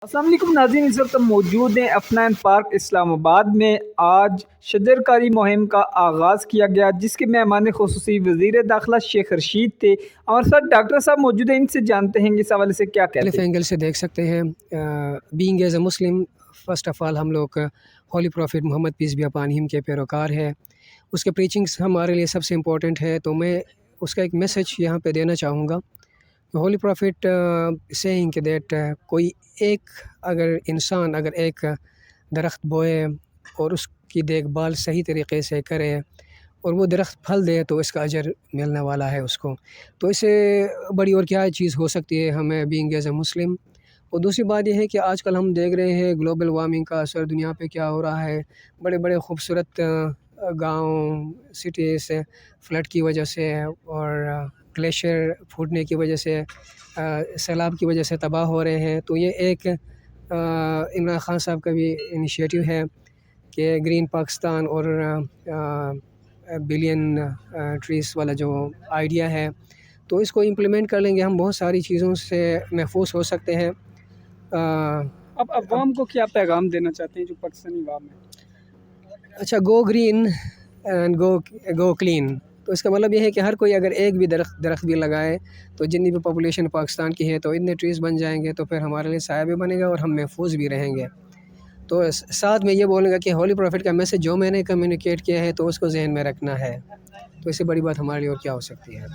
السلام علیکم ناظرین، اس وقت ہم موجود ہیں افنان پارک اسلام آباد میں۔ آج شجر کاری مہم کا آغاز کیا گیا جس کے مہمان خصوصی وزیر داخلہ شیخ رشید تھے۔ ہمارے ساتھ ڈاکٹر صاحب موجود ہیں، ان سے جانتے ہیں کہ اس حوالے سے کیا کہتے مختلف ہیں۔ اینگل سے دیکھ سکتے ہیں۔ Being as a Muslim, first of all ہم لوگ holy prophet Muhammad peace be upon ہم کے پیروکار ہے۔ اس کے پریچنگس ہمارے لیے سب سے امپورٹنٹ ہے، تو میں اس کا ایک میسج یہاں پہ دینا چاہوں گا۔ ہولی پروفٹ سیئنگ کہ دیٹ کوئی ایک انسان اگر ایک درخت بوئے اور اس کی دیکھ بھال صحیح طریقے سے کرے اور وہ درخت پھل دے تو اس کا اجر ملنے والا ہے اس کو۔ تو اس سے بڑی اور کیا چیز ہو سکتی ہے ہمیں بینگ ایز اے مسلم۔ اور دوسری بات یہ ہے کہ آج کل ہم دیکھ رہے ہیں گلوبل وارمنگ کا اثر دنیا پہ کیا ہو رہا ہے۔ بڑے بڑے خوبصورت گاؤں سٹیز فلڈ کی وجہ سے اور گلیشیئر پھوٹنے کی وجہ سے، سیلاب کی وجہ سے تباہ ہو رہے ہیں۔ تو یہ ایک عمران خان صاحب کا بھی انیشیٹو ہے کہ گرین پاکستان اور بلین ٹریز والا جو آئیڈیا ہے، تو اس کو امپلیمنٹ کر لیں گے ہم بہت ساری چیزوں سے محفوظ ہو سکتے ہیں۔ اب عوام کو کیا پیغام دینا چاہتے ہیں جو پاکستانی عوام ہے؟ اچھا، گو گرین اینڈ گو کلین، تو اس کا مطلب یہ ہے کہ ہر کوئی اگر ایک بھی درخت بھی لگائے تو جتنی بھی پاپولیشن پاکستان کی ہے تو اتنے ٹریز بن جائیں گے، تو پھر ہمارے لیے سایہ بھی بنے گا اور ہم محفوظ بھی رہیں گے۔ تو ساتھ میں یہ بولوں گا کہ ہولی پروفٹ کا میسج جو میں نے کمیونیکیٹ کیا ہے تو اس کو ذہن میں رکھنا ہے، تو اس سے بڑی بات ہمارے لیے اور کیا ہو سکتی ہے۔